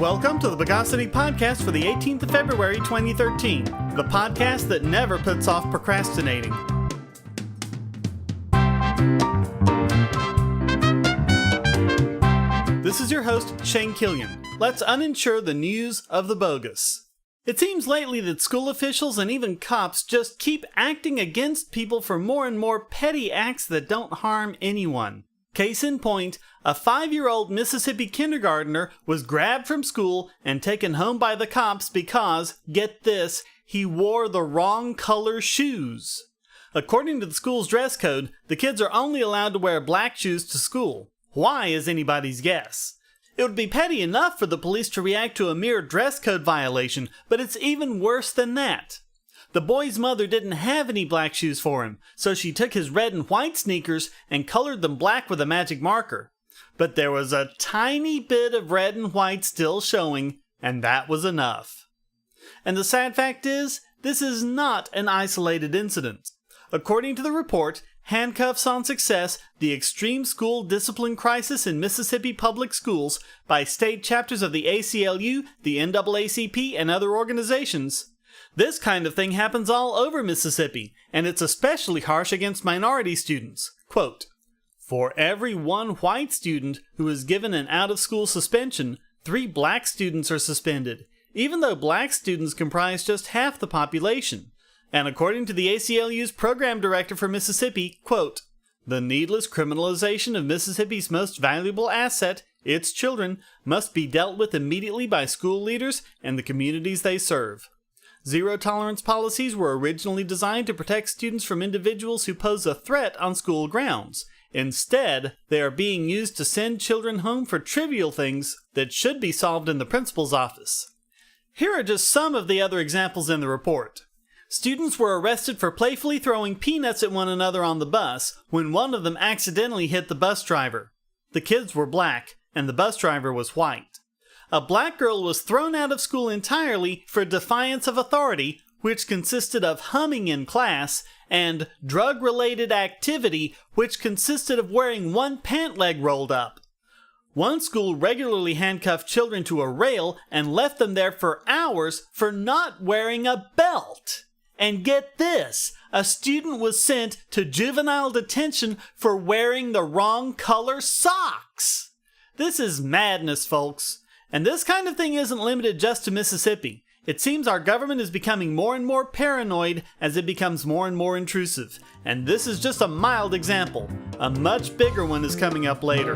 Welcome to the Bogosity podcast for the 18th of February 2013, the podcast that never puts off procrastinating. This is your host, Shane Killian. Let's uninsure the news of the bogus. It seems lately that school officials and even cops just keep acting against people for more and more petty acts that don't harm anyone. Case in point, a 5-year-old Mississippi kindergartner was grabbed from school and taken home by the cops because, get this, he wore the wrong color shoes. According to the school's dress code, the kids are only allowed to wear black shoes to school. Why is anybody's guess? It would be petty enough for the police to react to a mere dress code violation, but it's even worse than that. The boy's mother didn't have any black shoes for him, so she took his red and white sneakers and colored them black with a magic marker. But there was a tiny bit of red and white still showing, and that was enough. And the sad fact is, this is not an isolated incident. According to the report, Handcuffs on Success, the Extreme School Discipline Crisis in Mississippi Public Schools by state chapters of the ACLU, the NAACP, and other organizations. This kind of thing happens all over Mississippi, and it's especially harsh against minority students. Quote, "For every one white student who is given an out-of-school suspension, 3 black students are suspended, even though black students comprise just half the population." And according to the ACLU's program director for Mississippi, quote, "The needless criminalization of Mississippi's most valuable asset, its children, must be dealt with immediately by school leaders and the communities they serve. Zero-tolerance policies were originally designed to protect students from individuals who pose a threat on school grounds. Instead, they are being used to send children home for trivial things that should be solved in the principal's office." Here are just some of the other examples in the report. Students were arrested for playfully throwing peanuts at one another on the bus when one of them accidentally hit the bus driver. The kids were black, and the bus driver was white. A black girl was thrown out of school entirely for defiance of authority, which consisted of humming in class, and drug-related activity, which consisted of wearing one pant leg rolled up. One school regularly handcuffed children to a rail and left them there for hours for not wearing a belt. And get this, a student was sent to juvenile detention for wearing the wrong color socks. This is madness, folks. And this kind of thing isn't limited just to Mississippi. It seems our government is becoming more and more paranoid as it becomes more and more intrusive. And this is just a mild example. A much bigger one is coming up later.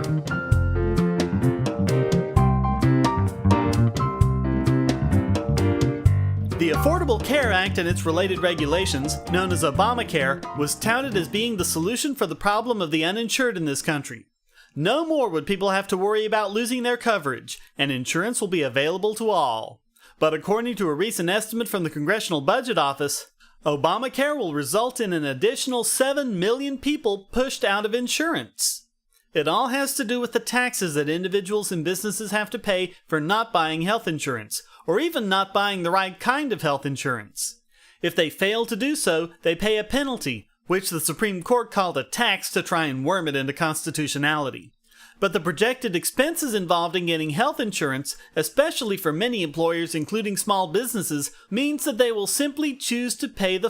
The Affordable Care Act and its related regulations, known as Obamacare, was touted as being the solution for the problem of the uninsured in this country. No more would people have to worry about losing their coverage, and insurance will be available to all. But according to a recent estimate from the Congressional Budget Office, Obamacare will result in an additional 7 million people pushed out of insurance. It all has to do with the taxes that individuals and businesses have to pay for not buying health insurance, or even not buying the right kind of health insurance. If they fail to do so, they pay a penalty, which the Supreme Court called a tax to try and worm it into constitutionality. But the projected expenses involved in getting health insurance, especially for many employers including small businesses, means that they will simply choose to pay the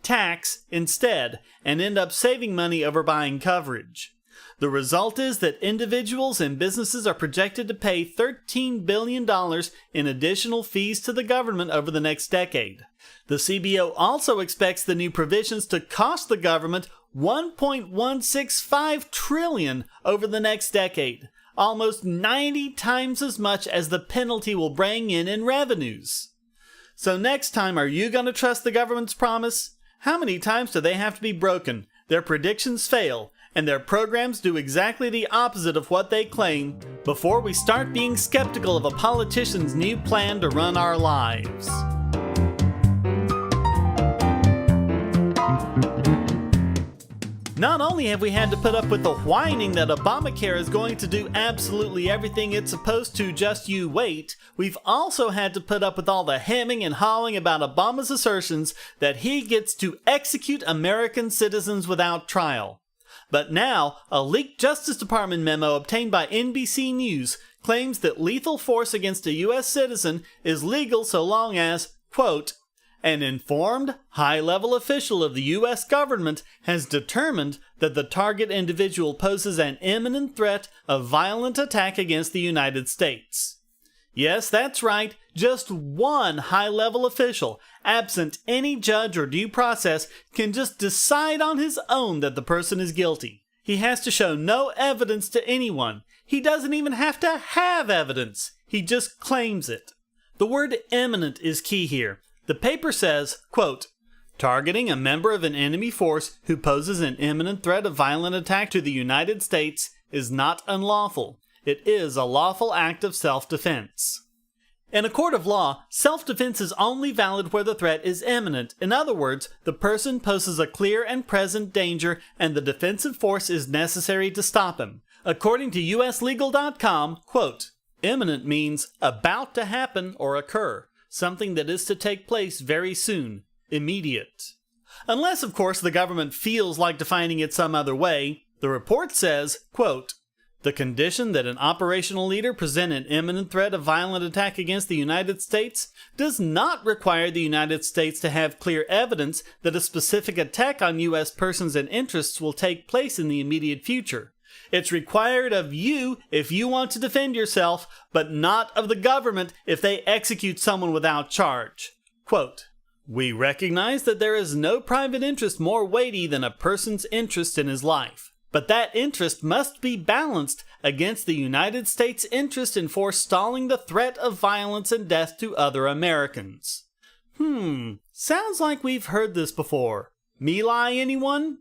tax instead, and end up saving money over buying coverage. The result is that individuals and businesses are projected to pay $13 billion in additional fees to the government over the next decade. The CBO also expects the new provisions to cost the government $1.165 trillion over the next decade, almost 90 times as much as the penalty will bring in revenues. So next time, are you going to trust the government's promise? How many times do they have to be broken, their predictions fail, and their programs do exactly the opposite of what they claim before we start being skeptical of a politician's new plan to run our lives? Not only have we had to put up with the whining that Obamacare is going to do absolutely everything it's supposed to, just you wait, we've also had to put up with all the hemming and hawing about Obama's assertions that he gets to execute American citizens without trial. But now, a leaked Justice Department memo obtained by NBC News claims that lethal force against a U.S. citizen is legal so long as, quote, an informed, high-level official of the U.S. government has determined that the target individual poses an imminent threat of violent attack against the United States. Yes, that's right, just one high-level official, absent any judge or due process, can just decide on his own that the person is guilty. He has to show no evidence to anyone. He doesn't even have to have evidence. He just claims it. The word imminent is key here. The paper says, quote, targeting a member of an enemy force who poses an imminent threat of violent attack to the United States is not unlawful. It is a lawful act of self-defense. In a court of law, self-defense is only valid where the threat is imminent. In other words, the person poses a clear and present danger and the defensive force is necessary to stop him. According to uslegal.com, quote, imminent means about to happen or occur, something that is to take place very soon, immediate. Unless, of course, the government feels like defining it some other way, the report says, quote, the condition that an operational leader present an imminent threat of violent attack against the United States does not require the United States to have clear evidence that a specific attack on U.S. persons and interests will take place in the immediate future. It's required of you if you want to defend yourself, but not of the government if they execute someone without charge. Quote, we recognize that there is no private interest more weighty than a person's interest in his life. But that interest must be balanced against the United States' interest in forestalling the threat of violence and death to other Americans. Sounds like we've heard this before. Me lie, anyone?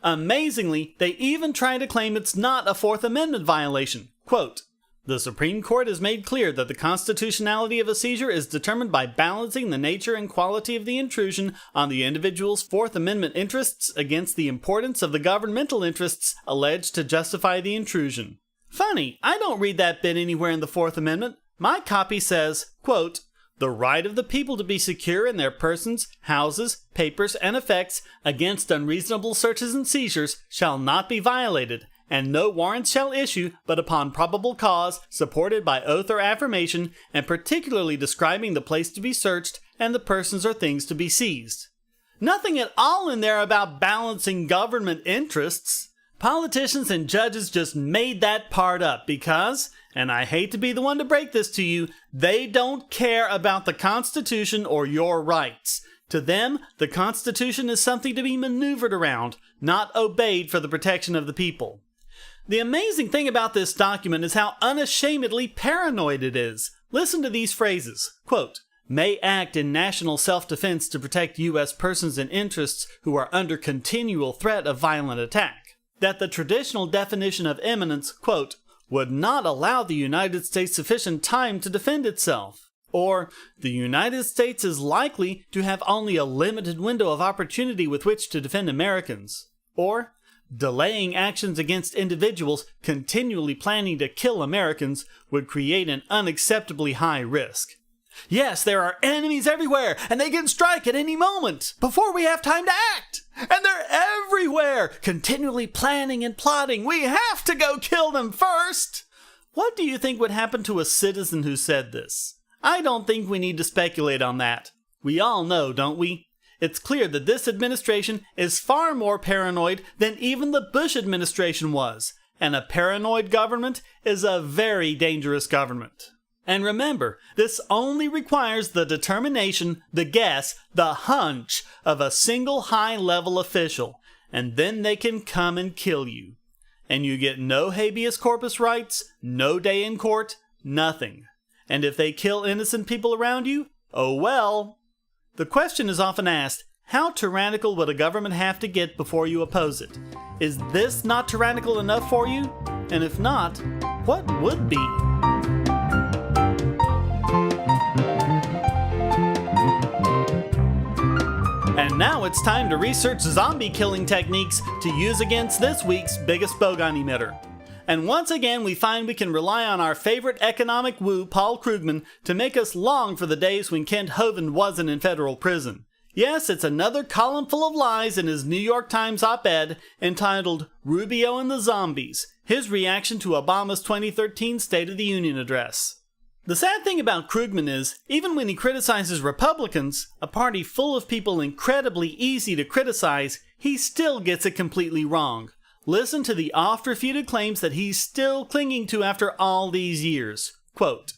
Amazingly, they even try to claim it's not a Fourth Amendment violation. Quote, the Supreme Court has made clear that the constitutionality of a seizure is determined by balancing the nature and quality of the intrusion on the individual's Fourth Amendment interests against the importance of the governmental interests alleged to justify the intrusion. Funny, I don't read that bit anywhere in the Fourth Amendment. My copy says, quote, the right of the people to be secure in their persons, houses, papers, and effects against unreasonable searches and seizures shall not be violated, and no warrant shall issue but upon probable cause, supported by oath or affirmation, and particularly describing the place to be searched and the persons or things to be seized. Nothing at all in there about balancing government interests. Politicians and judges just made that part up because, and I hate to be the one to break this to you, they don't care about the Constitution or your rights. To them, the Constitution is something to be maneuvered around, not obeyed for the protection of the people. The amazing thing about this document is how unashamedly paranoid it is. Listen to these phrases. Quote, may act in national self-defense to protect U.S. persons and interests who are under continual threat of violent attack. That the traditional definition of imminence, quote, would not allow the United States sufficient time to defend itself. Or, the United States is likely to have only a limited window of opportunity with which to defend Americans. Or, delaying actions against individuals continually planning to kill Americans would create an unacceptably high risk. Yes, there are enemies everywhere, and they can strike at any moment, before we have time to act. And they're everywhere, continually planning and plotting. We have to go kill them first. What do you think would happen to a citizen who said this? I don't think we need to speculate on that. We all know, don't we? It's clear that this administration is far more paranoid than even the Bush administration was. And a paranoid government is a very dangerous government. And remember, this only requires the determination, the guess, the hunch of a single high-level official, and then they can come and kill you. And you get no habeas corpus rights, no day in court, nothing. And if they kill innocent people around you, oh well. The question is often asked, how tyrannical would a government have to get before you oppose it? Is this not tyrannical enough for you? And if not, what would be? And now it's time to research zombie killing techniques to use against this week's biggest Bogon emitter. And once again, we find we can rely on our favorite economic woo, Paul Krugman, to make us long for the days when Kent Hovind wasn't in federal prison. Yes, it's another column full of lies in his New York Times op-ed entitled Rubio and the Zombies, his reaction to Obama's 2013 State of the Union address. The sad thing about Krugman is, even when he criticizes Republicans, a party full of people incredibly easy to criticize, he still gets it completely wrong. Listen to the oft-refuted claims that he's still clinging to after all these years. Quote,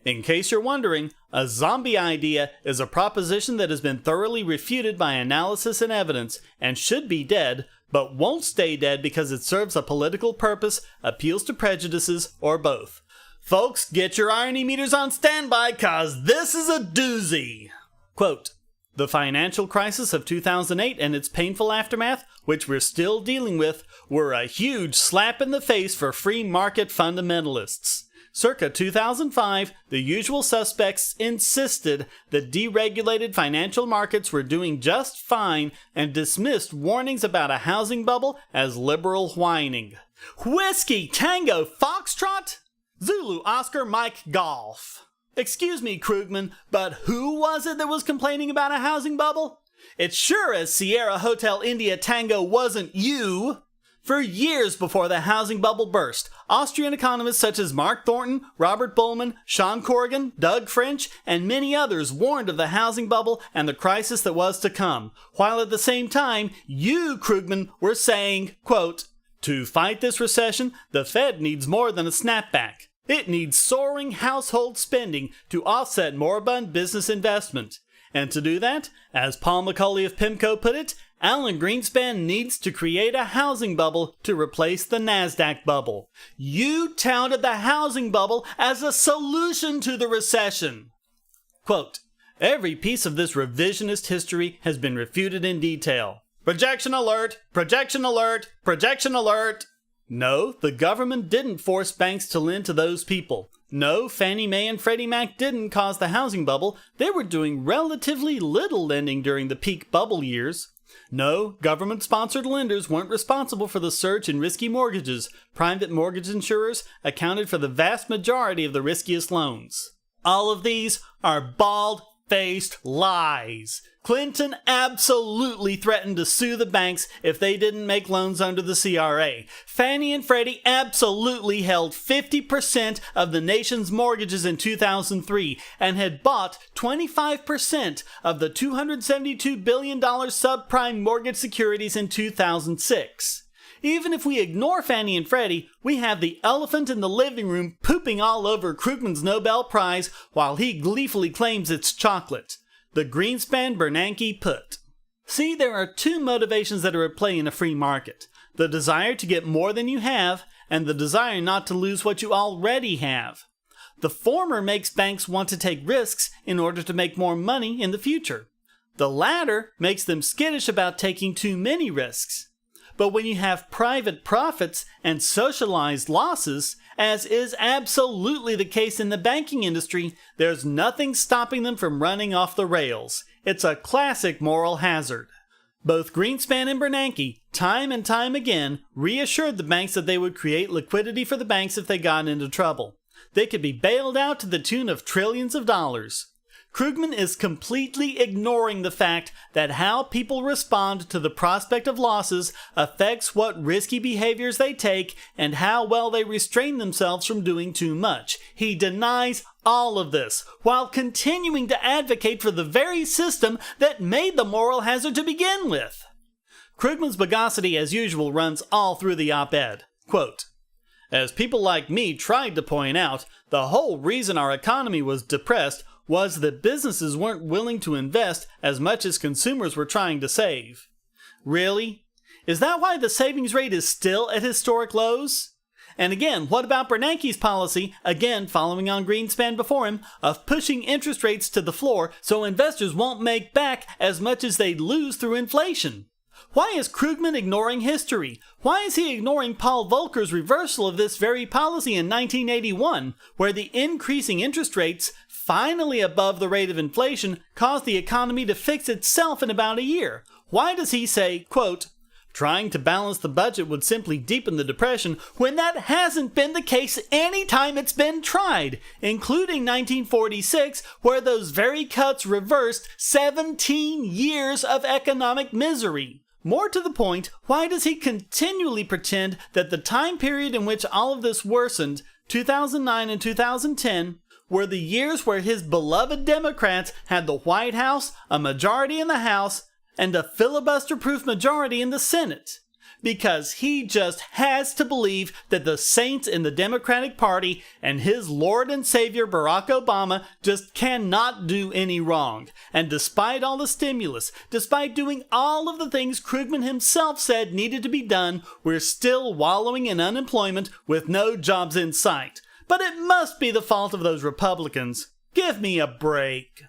"In case you're wondering, a zombie idea is a proposition that has been thoroughly refuted by analysis and evidence, and should be dead, but won't stay dead because it serves a political purpose, appeals to prejudices, or both. Folks, get your irony meters on standby, cause this is a doozy." Quote, "The financial crisis of 2008 and its painful aftermath, which we're still dealing with, were a huge slap in the face for free market fundamentalists. Circa 2005, the usual suspects insisted that deregulated financial markets were doing just fine and dismissed warnings about a housing bubble as liberal whining. Whiskey Tango Foxtrot? Zulu Oscar Mike Golf. Excuse me, Krugman, but who was it that was complaining about a housing bubble? It sure as Sierra Hotel India Tango wasn't you. For years before the housing bubble burst, Austrian economists such as Mark Thornton, Robert Bullman, Sean Corrigan, Doug French, and many others warned of the housing bubble and the crisis that was to come, while at the same time, you, Krugman, were saying, quote, "To fight this recession, the Fed needs more than a snapback. It needs soaring household spending to offset moribund business investment. And to do that, as Paul McCauley of PIMCO put it, Alan Greenspan needs to create a housing bubble to replace the NASDAQ bubble. You touted the housing bubble as a solution to the recession." Quote, "Every piece of this revisionist history has been refuted in detail. Projection alert! Projection alert! Projection alert!" No, the government didn't force banks to lend to those people. No, Fannie Mae and Freddie Mac didn't cause the housing bubble. They were doing relatively little lending during the peak bubble years. No, government-sponsored lenders weren't responsible for the surge in risky mortgages. Private mortgage insurers accounted for the vast majority of the riskiest loans. All of these are bald-faced lies. Clinton absolutely threatened to sue the banks if they didn't make loans under the CRA. Fannie and Freddie absolutely held 50% of the nation's mortgages in 2003 and had bought 25% of the $272 billion subprime mortgage securities in 2006. Even if we ignore Fannie and Freddie, we have the elephant in the living room pooping all over Krugman's Nobel Prize while he gleefully claims it's chocolate. The Greenspan-Bernanke put. See, there are two motivations that are at play in a free market. The desire to get more than you have, and the desire not to lose what you already have. The former makes banks want to take risks in order to make more money in the future. The latter makes them skittish about taking too many risks. But when you have private profits and socialized losses, as is absolutely the case in the banking industry, there's nothing stopping them from running off the rails. It's a classic moral hazard. Both Greenspan and Bernanke, time and time again, reassured the banks that they would create liquidity for the banks if they got into trouble. They could be bailed out to the tune of trillions of dollars. Krugman is completely ignoring the fact that how people respond to the prospect of losses affects what risky behaviors they take and how well they restrain themselves from doing too much. He denies all of this, while continuing to advocate for the very system that made the moral hazard to begin with. Krugman's Bogosity, as usual, runs all through the op-ed. Quote, "As people like me tried to point out, the whole reason our economy was depressed was that businesses weren't willing to invest as much as consumers were trying to save." Really? Is that why the savings rate is still at historic lows? And again, what about Bernanke's policy, again following on Greenspan before him, of pushing interest rates to the floor so investors won't make back as much as they'd lose through inflation? Why is Krugman ignoring history? Why is he ignoring Paul Volcker's reversal of this very policy in 1981, where the increasing interest rates, finally above the rate of inflation, caused the economy to fix itself in about a year? Why does he say, quote, Trying to balance the budget would simply deepen the depression when that hasn't been the case any time it's been tried, including 1946, where those very cuts reversed 17 years of economic misery. More to the point, why does he continually pretend that the time period in which all of this worsened, 2009 and 2010, were the years where his beloved Democrats had the White House, a majority in the House, and a filibuster-proof majority in the Senate? Because he just has to believe that the saints in the Democratic Party and his Lord and Savior Barack Obama just cannot do any wrong. And despite all the stimulus, despite doing all of the things Krugman himself said needed to be done, we're still wallowing in unemployment with no jobs in sight. But it must be the fault of those Republicans. Give me a break.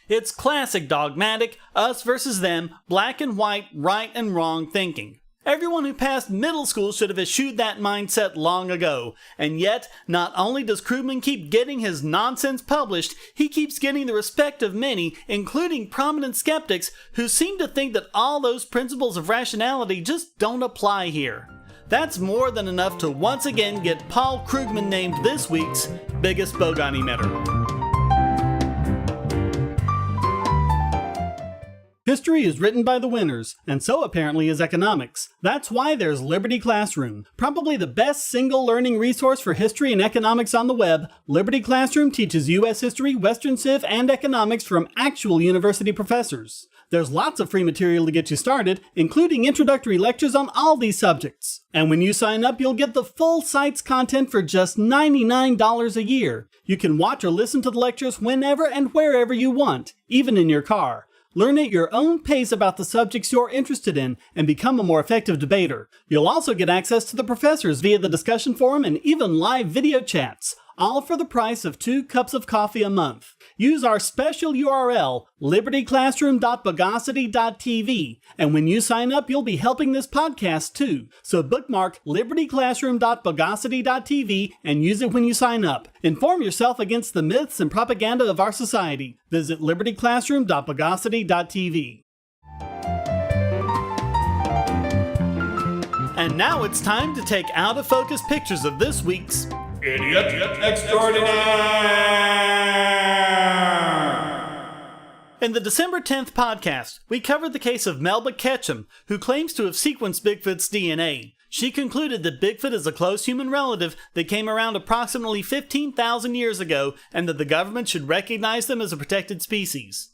It's classic dogmatic, us versus them, black and white, right and wrong thinking. Everyone who passed middle school should have eschewed that mindset long ago. And yet, not only does Krugman keep getting his nonsense published, he keeps getting the respect of many, including prominent skeptics, who seem to think that all those principles of rationality just don't apply here. That's more than enough to once again get Paul Krugman named this week's biggest Bogon emitter. History is written by the winners, and so apparently is economics. That's why there's Liberty Classroom. Probably the best single learning resource for history and economics on the web, Liberty Classroom teaches U.S. history, Western Civ, and economics from actual university professors. There's lots of free material to get you started, including introductory lectures on all these subjects. And when you sign up, you'll get the full site's content for just $99 a year. You can watch or listen to the lectures whenever and wherever you want, even in your car. Learn at your own pace about the subjects you're interested in and become a more effective debater. You'll also get access to the professors via the discussion forum and even live video chats, all for the price of 2 cups of coffee a month. Use our special URL, libertyclassroom.bogosity.tv, and when you sign up, you'll be helping this podcast too. So bookmark libertyclassroom.bogosity.tv and use it when you sign up. Inform yourself against the myths and propaganda of our society. Visit libertyclassroom.bogosity.tv. And now it's time to take out-of-focus pictures of this week's Idiot Extraordinaire! In the December 10th podcast, we covered the case of Melba Ketchum, who claims to have sequenced Bigfoot's DNA. She concluded that Bigfoot is a close human relative that came around approximately 15,000 years ago and that the government should recognize them as a protected species.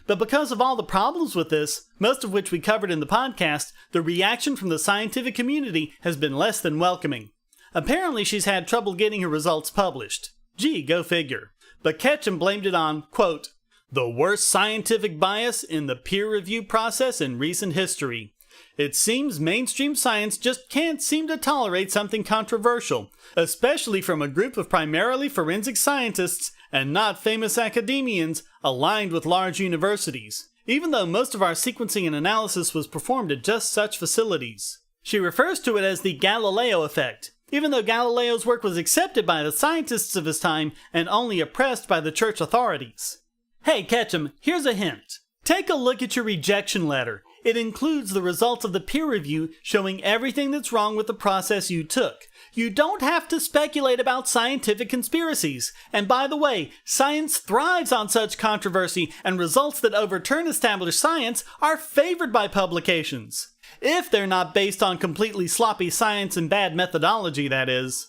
But because of all the problems with this, most of which we covered in the podcast, the reaction from the scientific community has been less than welcoming. Apparently she's had trouble getting her results published. Gee, go figure. But Ketchum blamed it on, quote, the worst scientific bias in the peer review process in recent history. It seems mainstream science just can't seem to tolerate something controversial, especially from a group of primarily forensic scientists and not famous academians aligned with large universities, even though most of our sequencing and analysis was performed at just such facilities. She refers to it as the Galileo effect, even though Galileo's work was accepted by the scientists of his time and only oppressed by the church authorities. Hey Ketchum, here's a hint. Take a look at your rejection letter. It includes the results of the peer review showing everything that's wrong with the process you took. You don't have to speculate about scientific conspiracies. And by the way, science thrives on such controversy, and results that overturn established science are favored by publications. If they're not based on completely sloppy science and bad methodology, that is.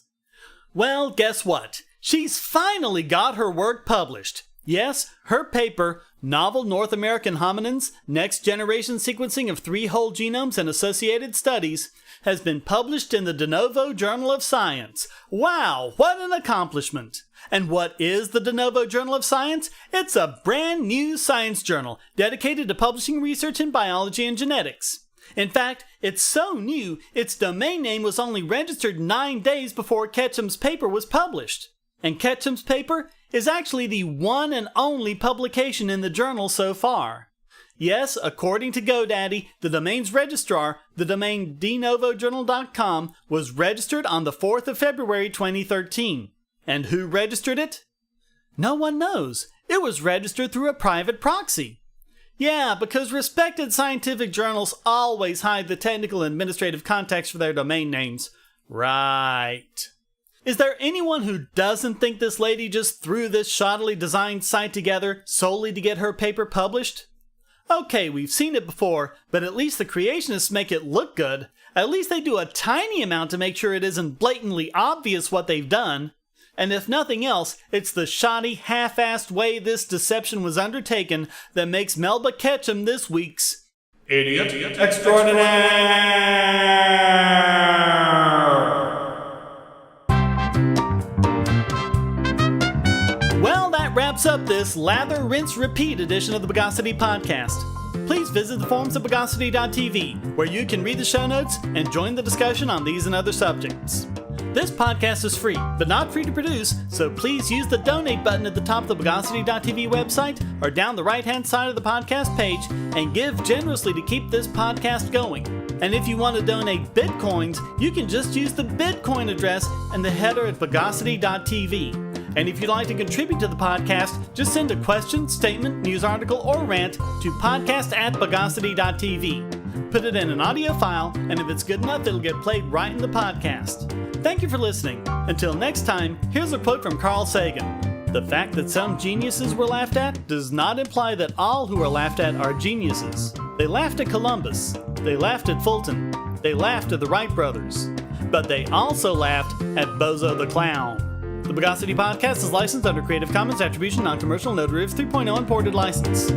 Well, guess what? She's finally got her work published. Yes, her paper, Novel North American Hominins, Next Generation Sequencing of 3 Whole Genomes and Associated Studies, has been published in the De Novo Journal of Science. Wow, what an accomplishment! And what is the De Novo Journal of Science? It's a brand new science journal dedicated to publishing research in biology and genetics. In fact, it's so new, its domain name was only registered 9 days before Ketchum's paper was published. And Ketchum's paper is actually the one and only publication in the journal so far. Yes, according to GoDaddy, the domain's registrar, the domain denovojournal.com, was registered on the 4th of February 2013. And who registered it? No one knows. It was registered through a private proxy. Yeah, because respected scientific journals always hide the technical and administrative context for their domain names. Right. Is there anyone who doesn't think this lady just threw this shoddily designed site together solely to get her paper published? Okay, we've seen it before, but at least the creationists make it look good. At least they do a tiny amount to make sure it isn't blatantly obvious what they've done. And if nothing else, it's the shoddy, half-assed way this deception was undertaken that makes Melba Ketchum this week's Idiot Extraordinaire! Well, that wraps up this lather, rinse, repeat edition of the Bogosity podcast. Please visit the forums at Bogosity.tv, where you can read the show notes and join the discussion on these and other subjects. This podcast is free, but not free to produce, so please use the donate button at the top of the Bogosity.tv website or down the right-hand side of the podcast page and give generously to keep this podcast going. And if you want to donate Bitcoins, you can just use the Bitcoin address and the header at Bogosity.tv. And if you'd like to contribute to the podcast, just send a question, statement, news article, or rant to podcast@Bogosity.tv. Put it in an audio file, and if it's good enough, it'll get played right in the podcast. Thank you for listening. Until next time, here's a quote from Carl Sagan. The fact that some geniuses were laughed at does not imply that all who are laughed at are geniuses. They laughed at Columbus. They laughed at Fulton. They laughed at the Wright brothers. But they also laughed at Bozo the Clown. The Bogosity podcast is licensed under Creative Commons Attribution Non-Commercial No Derivatives 3.0 Imported License.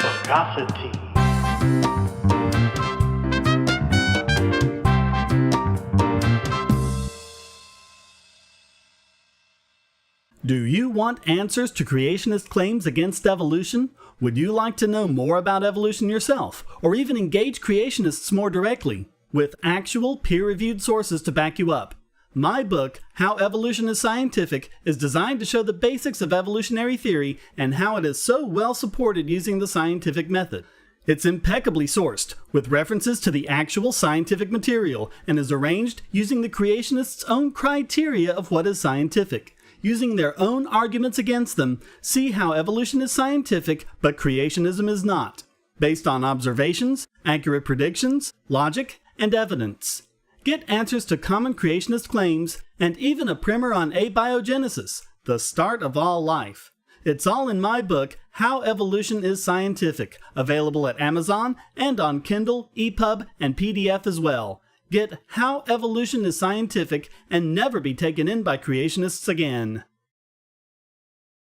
Bogosity. Do you want answers to creationist claims against evolution? Would you like to know more about evolution yourself, or even engage creationists more directly, with actual peer-reviewed sources to back you up? My book, How Evolution is Scientific, is designed to show the basics of evolutionary theory and how it is so well supported using the scientific method. It's impeccably sourced, with references to the actual scientific material, and is arranged using the creationists' own criteria of what is scientific. Using their own arguments against them, see how evolution is scientific, but creationism is not, based on observations, accurate predictions, logic, and evidence. Get answers to common creationist claims, and even a primer on abiogenesis, the start of all life. It's all in my book, How Evolution is Scientific, available at Amazon and on Kindle, EPUB, and PDF as well. Get How Evolution is Scientific and never be taken in by creationists again.